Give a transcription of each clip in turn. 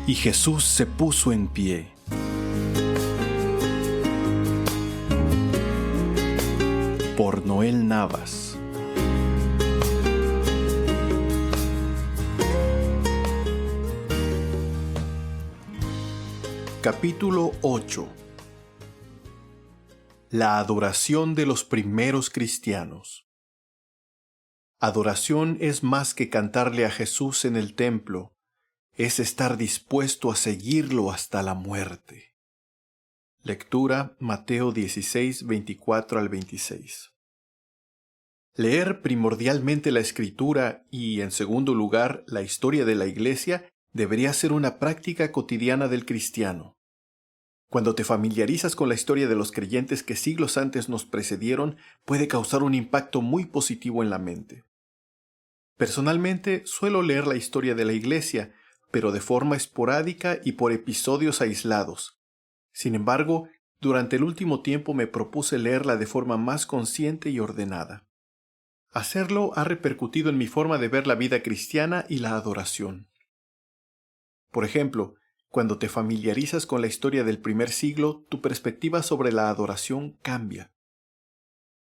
Y Jesús se puso en pie. Por Noel Navas. Capítulo 8. La adoración de los primeros cristianos. Adoración es más que cantarle a Jesús en el templo, es estar dispuesto a seguirlo hasta la muerte. Lectura Mateo 16, 24 al 26. Leer primordialmente la Escritura y, en segundo lugar, la historia de la Iglesia debería ser una práctica cotidiana del cristiano. Cuando te familiarizas con la historia de los creyentes que siglos antes nos precedieron, puede causar un impacto muy positivo en la mente. Personalmente, suelo leer la historia de la Iglesia, pero de forma esporádica y por episodios aislados. Sin embargo, durante el último tiempo me propuse leerla de forma más consciente y ordenada. Hacerlo ha repercutido en mi forma de ver la vida cristiana y la adoración. Por ejemplo, cuando te familiarizas con la historia del primer siglo, tu perspectiva sobre la adoración cambia.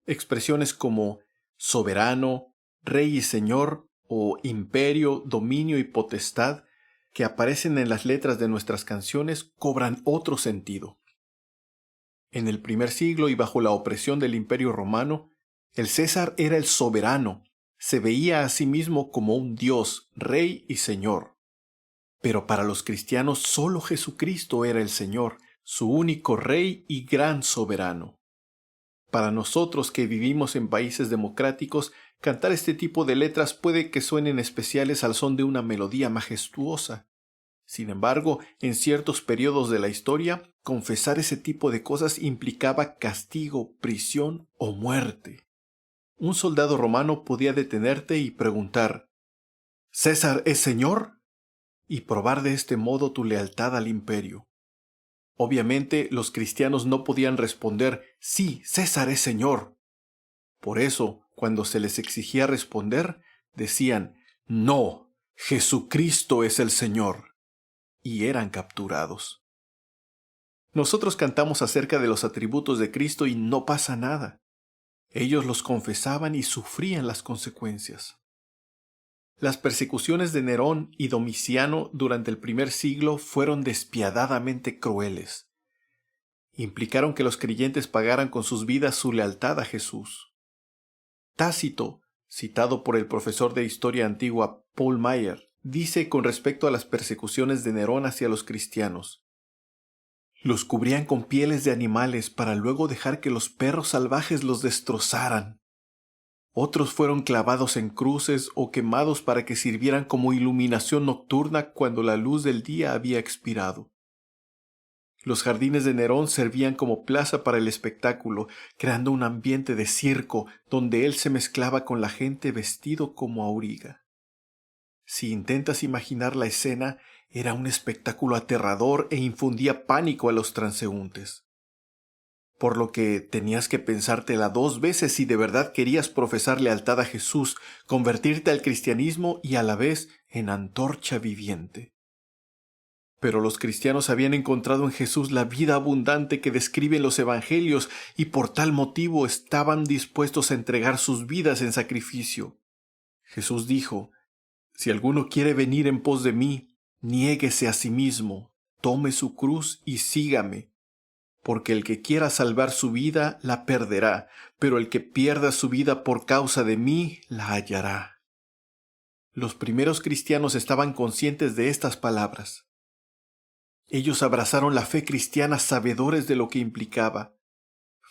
Expresiones como soberano, rey y señor, o imperio, dominio y potestad, que aparecen en las letras de nuestras canciones, cobran otro sentido. En el primer siglo y bajo la opresión del Imperio Romano, el César era el soberano, se veía a sí mismo como un dios, rey y señor. Pero para los cristianos solo Jesucristo era el Señor, su único rey y gran soberano. Para nosotros que vivimos en países democráticos, cantar este tipo de letras puede que suenen especiales al son de una melodía majestuosa. Sin embargo, en ciertos periodos de la historia, confesar ese tipo de cosas implicaba castigo, prisión o muerte. Un soldado romano podía detenerte y preguntar, ¿César es señor? Y probar de este modo tu lealtad al imperio. Obviamente, los cristianos no podían responder, sí, César es señor. Por eso, cuando se les exigía responder, decían, no, Jesucristo es el Señor. Y eran capturados. Nosotros cantamos acerca de los atributos de Cristo y no pasa nada. Ellos los confesaban y sufrían las consecuencias. Las persecuciones de Nerón y Domiciano durante el primer siglo fueron despiadadamente crueles. Implicaron que los creyentes pagaran con sus vidas su lealtad a Jesús. Tácito, citado por el profesor de historia antigua Paul Maier, dice con respecto a las persecuciones de Nerón hacia los cristianos: los cubrían con pieles de animales para luego dejar que los perros salvajes los destrozaran. Otros fueron clavados en cruces o quemados para que sirvieran como iluminación nocturna cuando la luz del día había expirado. Los jardines de Nerón servían como plaza para el espectáculo, creando un ambiente de circo donde él se mezclaba con la gente vestido como auriga. Si intentas imaginar la escena, era un espectáculo aterrador e infundía pánico a los transeúntes. Por lo que tenías que pensártela 2 veces si de verdad querías profesar lealtad a Jesús, convertirte al cristianismo y a la vez en antorcha viviente. Pero los cristianos habían encontrado en Jesús la vida abundante que describen los evangelios y por tal motivo estaban dispuestos a entregar sus vidas en sacrificio. Jesús dijo, si alguno quiere venir en pos de mí, niéguese a sí mismo, tome su cruz y sígame. Porque el que quiera salvar su vida la perderá, pero el que pierda su vida por causa de mí la hallará. Los primeros cristianos estaban conscientes de estas palabras. Ellos abrazaron la fe cristiana sabedores de lo que implicaba.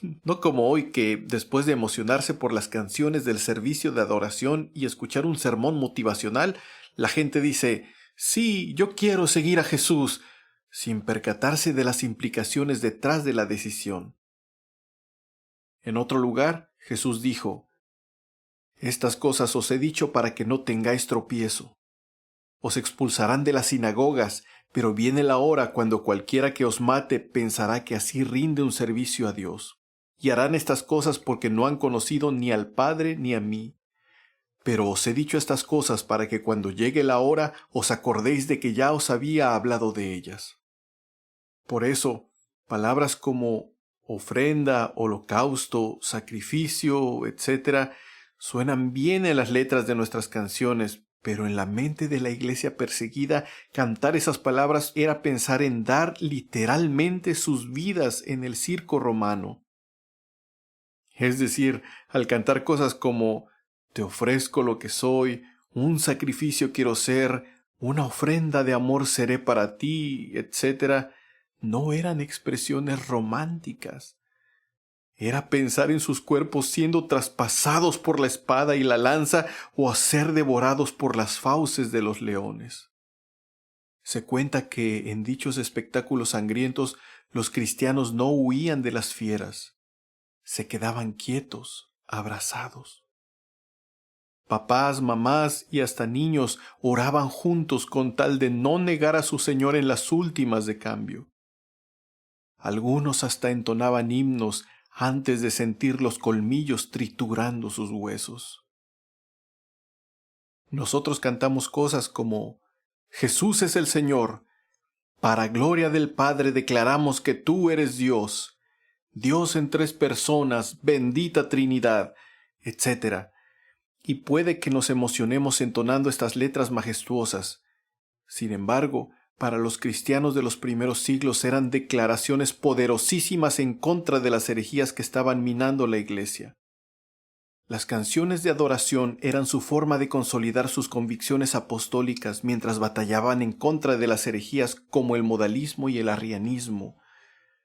No como hoy que, después de emocionarse por las canciones del servicio de adoración y escuchar un sermón motivacional, la gente dice, sí, yo quiero seguir a Jesús, sin percatarse de las implicaciones detrás de la decisión. En otro lugar, Jesús dijo, estas cosas os he dicho para que no tengáis tropiezo. Os expulsarán de las sinagogas, pero viene la hora cuando cualquiera que os mate pensará que así rinde un servicio a Dios. Y harán estas cosas porque no han conocido ni al Padre ni a mí. Pero os he dicho estas cosas para que cuando llegue la hora os acordéis de que ya os había hablado de ellas. Por eso, palabras como ofrenda, holocausto, sacrificio, etc., suenan bien en las letras de nuestras canciones, pero en la mente de la iglesia perseguida, cantar esas palabras era pensar en dar literalmente sus vidas en el circo romano. Es decir, al cantar cosas como te ofrezco lo que soy, un sacrificio quiero ser, una ofrenda de amor seré para ti, etc., no eran expresiones románticas. Era pensar en sus cuerpos siendo traspasados por la espada y la lanza o a ser devorados por las fauces de los leones. Se cuenta que en dichos espectáculos sangrientos los cristianos no huían de las fieras, se quedaban quietos, abrazados. Papás, mamás y hasta niños oraban juntos con tal de no negar a su Señor en las últimas de cambio. Algunos hasta entonaban himnos antes de sentir los colmillos triturando sus huesos. Nosotros cantamos cosas como Jesús es el Señor, para gloria del Padre declaramos que tú eres Dios, Dios en tres personas, bendita Trinidad, etc. Y puede que nos emocionemos entonando estas letras majestuosas. Sin embargo, para los cristianos de los primeros siglos eran declaraciones poderosísimas en contra de las herejías que estaban minando la iglesia. Las canciones de adoración eran su forma de consolidar sus convicciones apostólicas mientras batallaban en contra de las herejías como el modalismo y el arrianismo.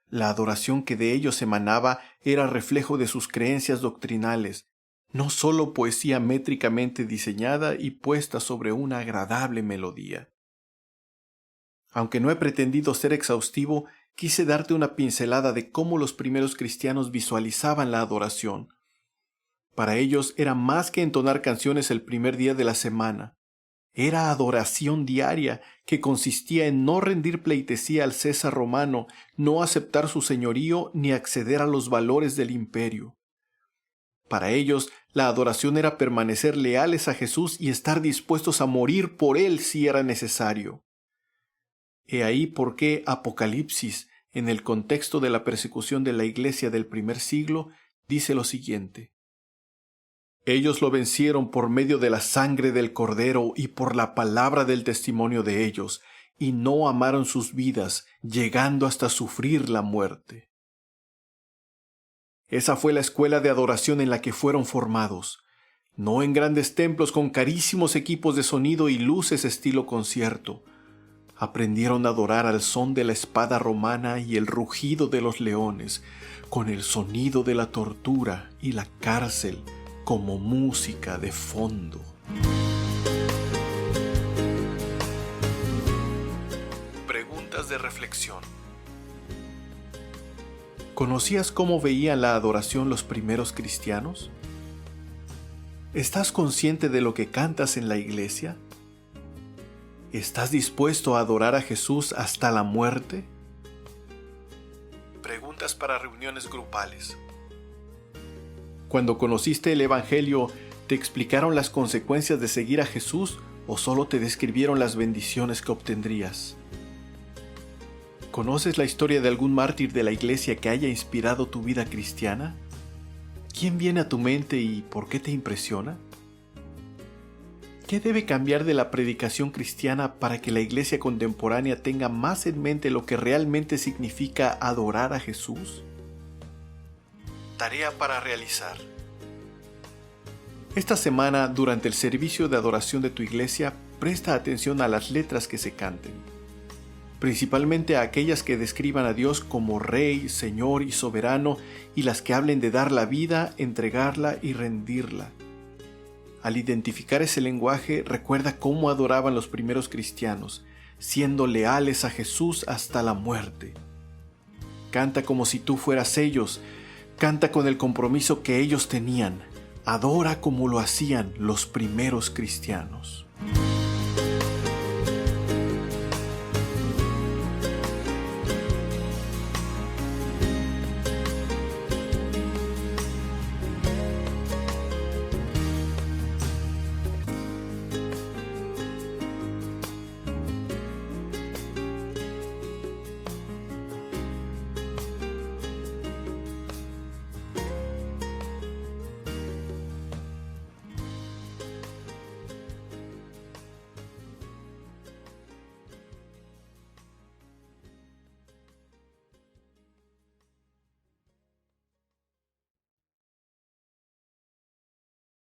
La adoración que de ellos emanaba era reflejo de sus creencias doctrinales, no solo poesía métricamente diseñada y puesta sobre una agradable melodía. Aunque no he pretendido ser exhaustivo, quise darte una pincelada de cómo los primeros cristianos visualizaban la adoración. Para ellos era más que entonar canciones el primer día de la semana. Era adoración diaria que consistía en no rendir pleitesía al César romano, no aceptar su señorío ni acceder a los valores del imperio. Para ellos, la adoración era permanecer leales a Jesús y estar dispuestos a morir por Él si era necesario. He ahí por qué Apocalipsis, en el contexto de la persecución de la iglesia del primer siglo, dice lo siguiente. Ellos lo vencieron por medio de la sangre del Cordero y por la palabra del testimonio de ellos, y no amaron sus vidas, llegando hasta sufrir la muerte. Esa fue la escuela de adoración en la que fueron formados, no en grandes templos con carísimos equipos de sonido y luces estilo concierto. Aprendieron a adorar al son de la espada romana y el rugido de los leones, con el sonido de la tortura y la cárcel como música de fondo. Preguntas de reflexión. ¿Conocías cómo veían la adoración los primeros cristianos? ¿Estás consciente de lo que cantas en la iglesia? ¿Estás dispuesto a adorar a Jesús hasta la muerte? Preguntas para reuniones grupales. Cuando conociste el Evangelio, ¿te explicaron las consecuencias de seguir a Jesús o solo te describieron las bendiciones que obtendrías? ¿Conoces la historia de algún mártir de la iglesia que haya inspirado tu vida cristiana? ¿Quién viene a tu mente y por qué te impresiona? ¿Qué debe cambiar de la predicación cristiana para que la iglesia contemporánea tenga más en mente lo que realmente significa adorar a Jesús? Tarea para realizar. Esta semana, durante el servicio de adoración de tu iglesia, presta atención a las letras que se canten, principalmente a aquellas que describan a Dios como Rey, Señor y Soberano, y las que hablen de dar la vida, entregarla y rendirla. Al identificar ese lenguaje, recuerda cómo adoraban los primeros cristianos, siendo leales a Jesús hasta la muerte. Canta como si tú fueras ellos, canta con el compromiso que ellos tenían, adora como lo hacían los primeros cristianos.